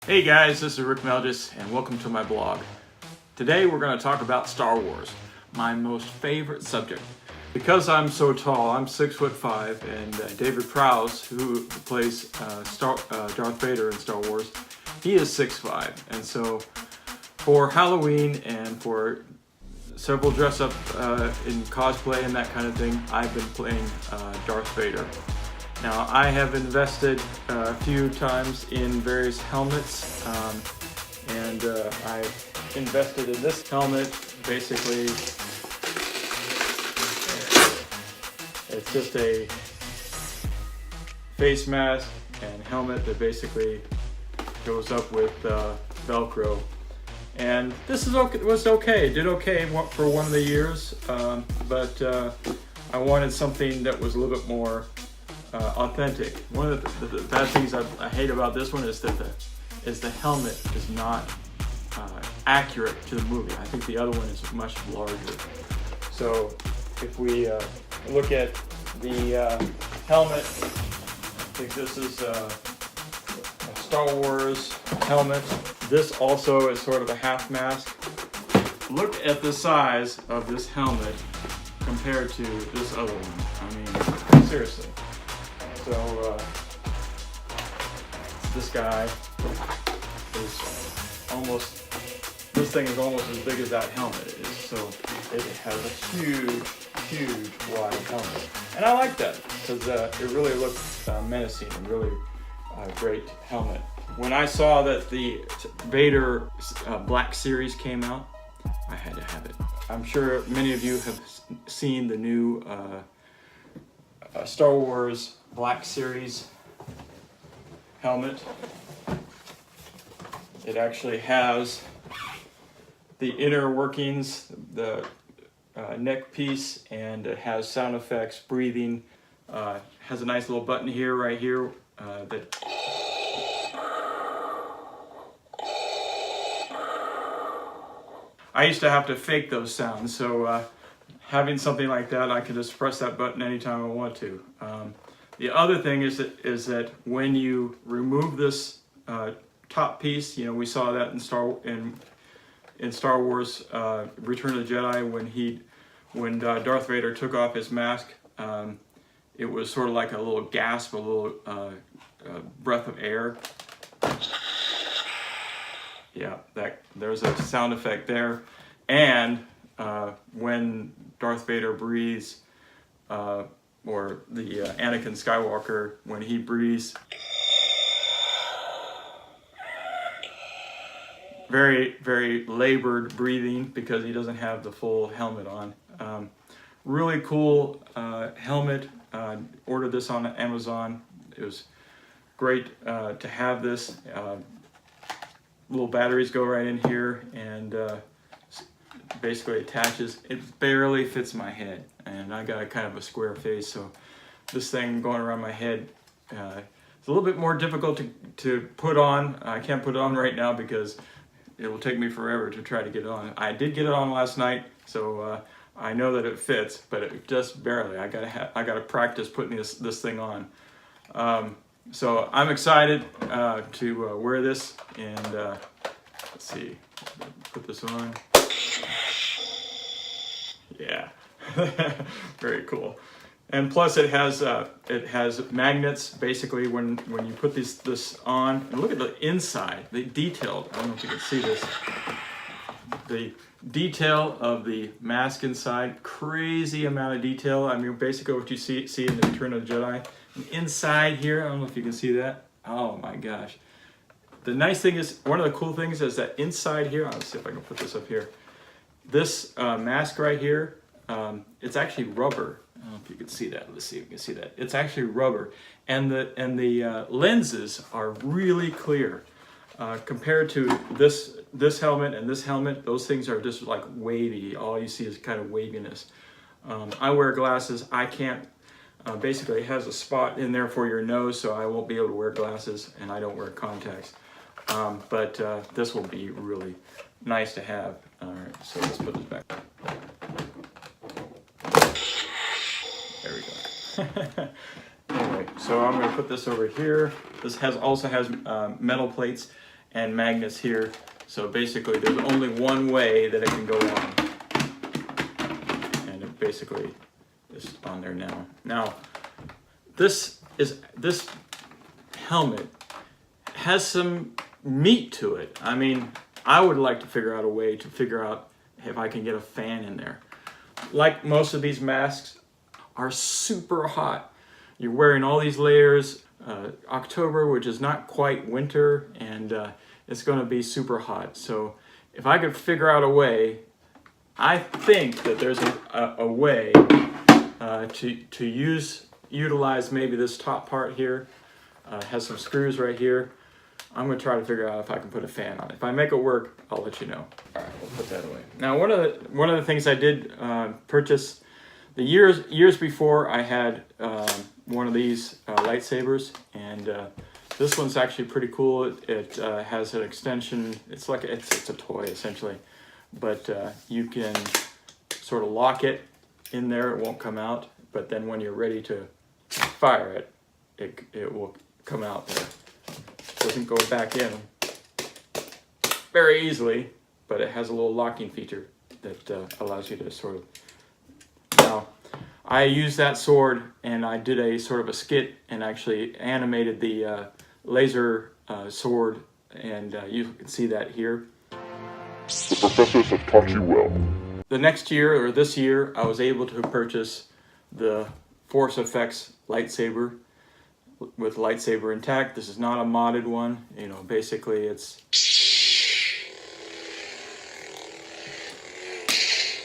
Hey guys, this is Rick Melgis and welcome to my blog. Today we're going to talk about Star Wars, my most favorite subject. Because I'm so tall, I'm 6'5", and David Prowse, who plays Darth Vader in Star Wars, he is 6'5", and so for Halloween and for several dress up in cosplay and that kind of thing, I've been playing Darth Vader. Now, I have invested a few times in various helmets, and I've invested in this helmet. Basically, it's just a face mask and helmet that basically goes up with Velcro. And this is okay, was okay, did okay for one of the years, but I wanted something that was a little bit more authentic. One of the bad things I hate about this one is that the helmet is not accurate to the movie. I think the other one is much larger. So if we look at the helmet, I think this is a Star Wars helmet. This also is sort of a half mask. Look at the size of this helmet compared to this other one. I mean, seriously. So this guy is almost, this thing is almost as big as that helmet is. So it has a huge wide helmet. And I like that because it really looks menacing and really great helmet. When I saw that the Vader Black Series came out, I had to have it. I'm sure many of you have seen the new Star Wars Black Series helmet. It actually has the inner workings, the neck piece, and it has sound effects, breathing. Has a nice little button here, right here, that I used to have to fake those sounds, so having something like that, I can just press that button anytime I want to. The other thing is that when you remove this top piece, you know, we saw that in Star Wars Return of the Jedi when Darth Vader took off his mask, it was sort of like a little gasp, a little breath of air. Yeah, there's a sound effect there. And when Darth Vader breathes, or the Anakin Skywalker, when he breathes, very labored breathing because he doesn't have the full helmet on. Really cool helmet. Ordered this on Amazon. It was great to have this. Little batteries go right in here and basically attaches. It barely fits my head, and I got kind of a square face, so this thing going around my head it's a little bit more difficult to put on. I can't put it on right now because it will take me forever to try to get it on. I did get it on last night, so I know that it fits, but it just barely. I gotta practice putting this thing on. So I'm excited to wear this, and let's see, put this on. Yeah, very cool. And plus it has magnets. Basically, when you put this on, and look at the inside, the detailed. I don't know if you can see this. The detail of the mask inside, crazy amount of detail. I mean, basically what you see in the Return of the Jedi. Inside here, I don't know if you can see that. Oh my gosh. The nice thing is, one of the cool things is that inside here, let's see if I can put this up here. This mask right here, it's actually rubber. I don't know if you can see that. Let's see if you can see that. It's actually rubber. And the lenses are really clear. Compared to this helmet and this helmet, those things are just like wavy. All you see is kind of waviness. I wear glasses. I can't. Basically, it has a spot in there for your nose, so I won't be able to wear glasses, and I don't wear contacts. But this will be really nice to have. All right, so let's put this back. There we go. Anyway, so I'm going to put this over here. This also has metal plates, and magnets here. So basically there's only one way that it can go on. And it basically is on there now. Now, this helmet has some meat to it. I mean, I would like to figure out a way to figure out if I can get a fan in there. Like most of these masks are super hot. You're wearing all these layers. October, which is not quite winter, and it's going to be super hot. So if I could figure out a way, I think that there's a way to utilize maybe this top part here. Has some screws right here. I'm going to try to figure out if I can put a fan on it. If I make it work, I'll let you know. All right, we'll put that away. Now, one of the things I did purchase the years before, I had one of these lightsabers, and this one's actually pretty cool. It has an extension. It's like it's a toy essentially, but you can sort of lock it in there. It won't come out, but then when you're ready to fire it, it will come out there. It doesn't go back in very easily, but it has a little locking feature that allows you to sort of. Now, I used that sword and I did a sort of a skit and actually animated the laser sword, and you can see that here. The professors have taught you well. The next year, or this year, I was able to purchase the Force Effects lightsaber with lightsaber intact. This is not a modded one. You know, basically it's...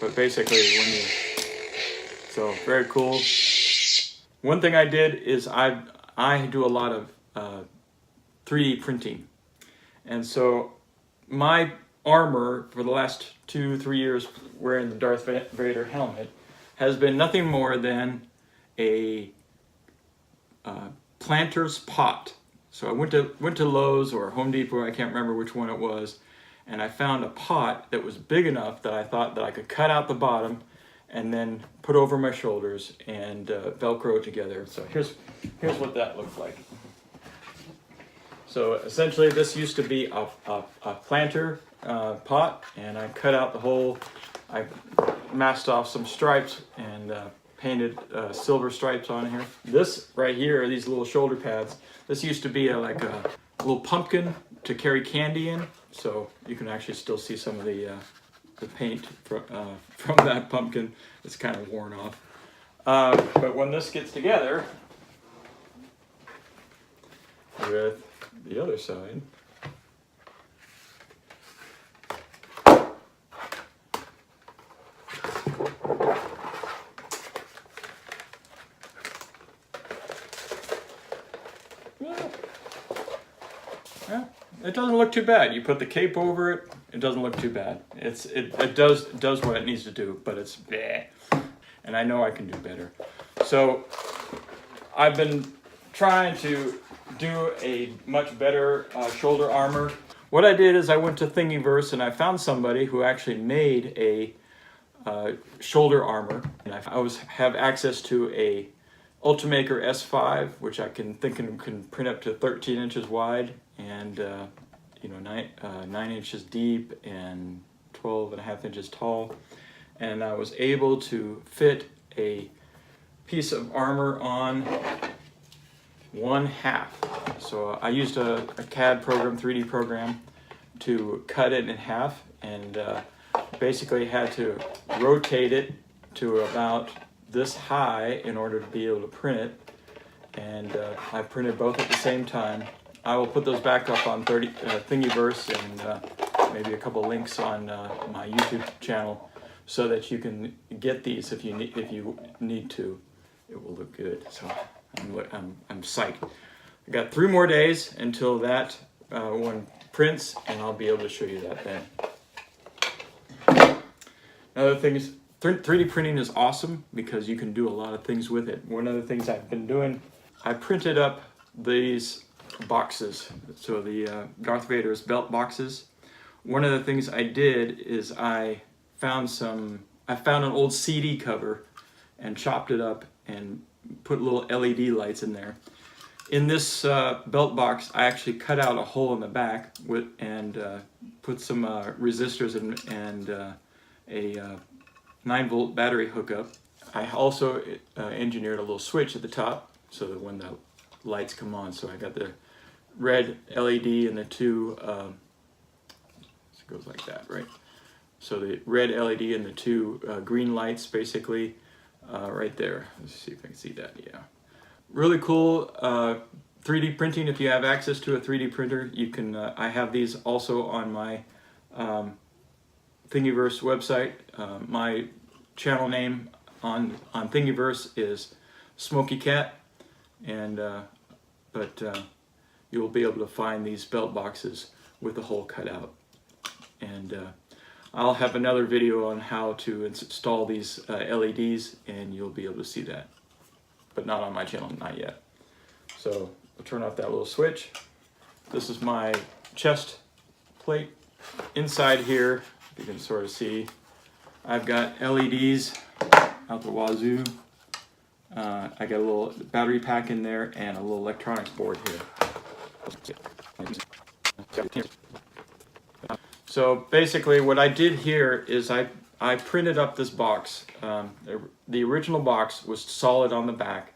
But basically when you... So, very cool. One thing I did is I do a lot of 3D printing. And so my armor for the last 2-3 years wearing the Darth Vader helmet has been nothing more than a planter's pot. So I went to Lowe's or Home Depot, I can't remember which one it was, and I found a pot that was big enough that I thought that I could cut out the bottom and then put over my shoulders and Velcro it together. So here's what that looks like. So essentially this used to be a planter pot, and I cut out the hole. I masked off some stripes and painted silver stripes on here. This right here are these little shoulder pads. This used to be like a little pumpkin to carry candy in, so you can actually still see some of the paint from that pumpkin. It's kind of worn off. But when this gets together with the other side, yeah, it doesn't look too bad. You put the cape over it, it doesn't look too bad. It does what it needs to do, but it's bleh. And I know I can do better. So I've been trying to do a much better shoulder armor. What I did is I went to Thingiverse and I found somebody who actually made a shoulder armor. And I have access to a Ultimaker S5, which I can print up to 13 inches wide and 9 inches deep and 12.5 inches tall. And I was able to fit a piece of armor on 1/2. So I used a CAD program, 3D program, to cut it in half, and basically had to rotate it to about this high in order to be able to print it. And I printed both at the same time. I will put those back up on Thingiverse and maybe a couple links on my YouTube channel so that you can get these if you need to. It will look good. So I'm psyched. I got 3 more days until that one prints, and I'll be able to show you that then. Another thing is 3D printing is awesome because you can do a lot of things with it. One of the things I've been doing, I printed up these boxes, so the Darth Vader's belt boxes. One of the things I did is I found an old CD cover and chopped it up and put little LED lights in there. In this belt box, I actually cut out a hole in the back and put some resistors and a 9-volt battery hookup. I also engineered a little switch at the top so that when the lights come on, so I got the red LED and the two, it goes like that, right? So the red LED and the two green lights basically right there. Let's see if I can see that, yeah. Really cool 3D printing. If you have access to a 3D printer, you can, I have these also on my Thingiverse website. My channel name on Thingiverse is Smoky Cat, and you'll be able to find these belt boxes with the hole cut out. And I'll have another video on how to install these LEDs, and you'll be able to see that, but not on my channel, not yet. So I'll turn off that little switch. This is my chest plate. Inside here, you can sort of see, I've got LEDs out the wazoo. I got a little battery pack in there and a little electronics board here. So basically what I did here is I printed up this box. The original box was solid on the back,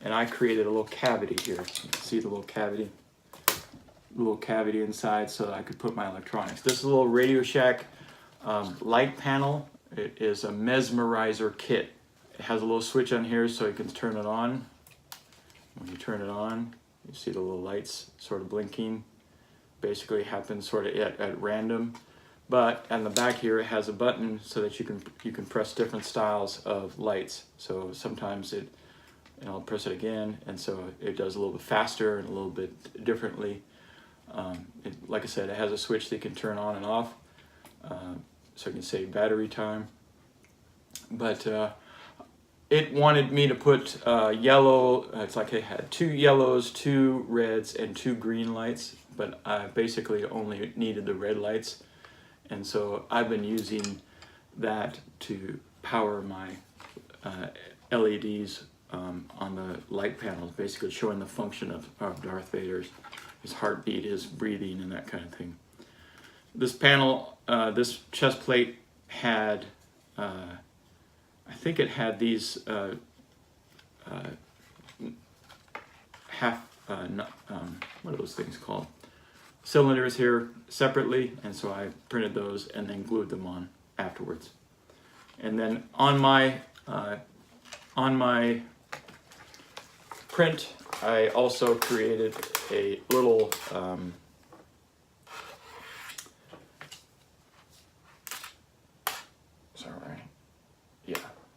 and I created a little cavity here. You can see the little cavity inside so that I could put my electronics. This is a little Radio Shack light panel. It is a mesmerizer kit. It has a little switch on here so you can turn it on. When you turn it on, you see the little lights sort of blinking. Basically happens sort of at random. But on the back here, it has a button so that you can press different styles of lights. So sometimes and I'll press it again, and so it does a little bit faster and a little bit differently. Like I said, it has a switch that you can turn on and off, so you can save battery time. But it wanted me to put yellow, it's like it had 2 yellows, 2 reds, and 2 green lights, but I basically only needed the red lights. And so I've been using that to power my LEDs on the light panels, basically showing the function of Darth Vader's, his heartbeat, his breathing, and that kind of thing. This panel, this chest plate had, I think it had these what are those things called? Cylinders here separately, and so I printed those and then glued them on afterwards. And then on my print, I also created a little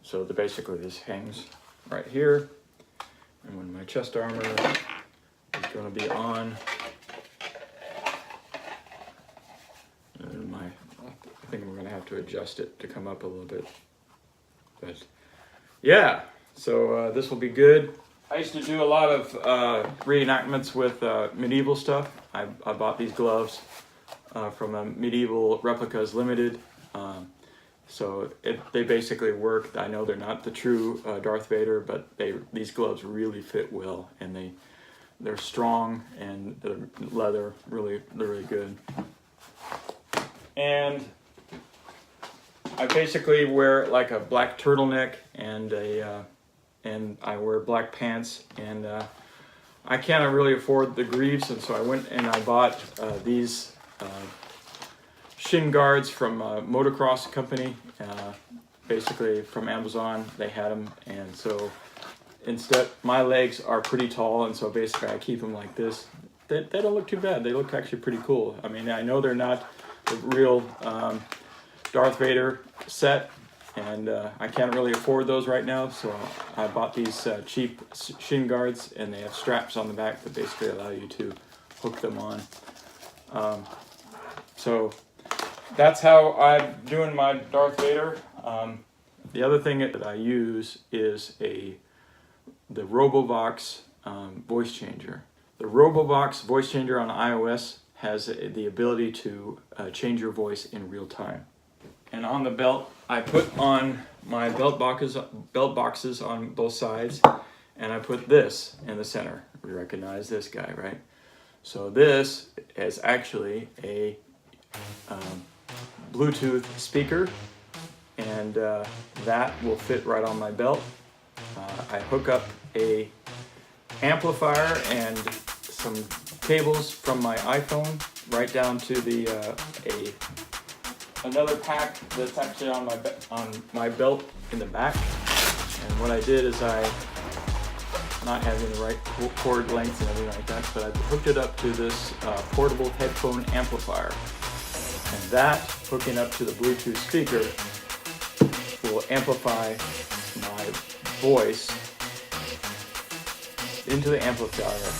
so basically this hangs right here, and when my chest armor is going to be on, and I think we're going to have to adjust it to come up a little bit, but yeah, so this will be good. I used to do a lot of reenactments with medieval stuff. I bought these gloves from a Medieval Replicas Limited. So they basically work. I know they're not the true Darth Vader, but these gloves really fit well, and they're strong, and the leather they're really good. And I basically wear like a black turtleneck and I wear black pants, and I can't really afford the greaves, and so I went and I bought these shin guards from a motocross company, basically from Amazon. They had them, and so instead my legs are pretty tall, and so basically I keep them like this. They don't look too bad. They look actually pretty cool. I mean, I know they're not the real Darth Vader set, and I can't really afford those right now, so I bought these cheap shin guards, and they have straps on the back that basically allow you to hook them on. So that's how I'm doing my Darth Vader. The other thing that I use is the RoboVox voice changer. The RoboVox voice changer on iOS has the ability to change your voice in real time. And on the belt, I put on my belt boxes on both sides, and I put this in the center. We recognize this guy, right? So this is actually a Bluetooth speaker, and that will fit right on my belt. I hook up a amplifier and some cables from my iPhone right down to the another pack that's actually on my belt in the back. And what I did is not having the right cord length and everything like that, but I hooked it up to this portable headphone amplifier. And that, hooking up to the Bluetooth speaker, will amplify my voice into the amplifier,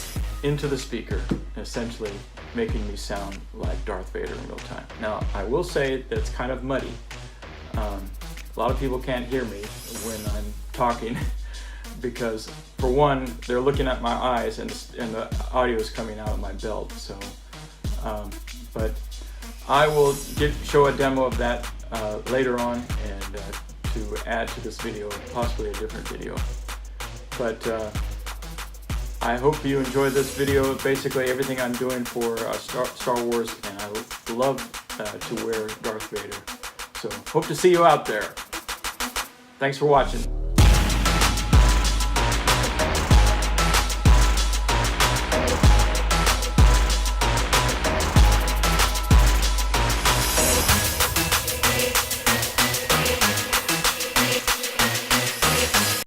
into the speaker, essentially making me sound like Darth Vader in real time. Now, I will say that it's kind of muddy. A lot of people can't hear me when I'm talking because, for one, they're looking at my eyes and the audio is coming out of my belt. So, but I will show a demo of that later on, and to add to this video, possibly a different video. But I hope you enjoyed this video. Basically everything I'm doing for Star Wars, and I love to wear Darth Vader. So hope to see you out there. Thanks for watching.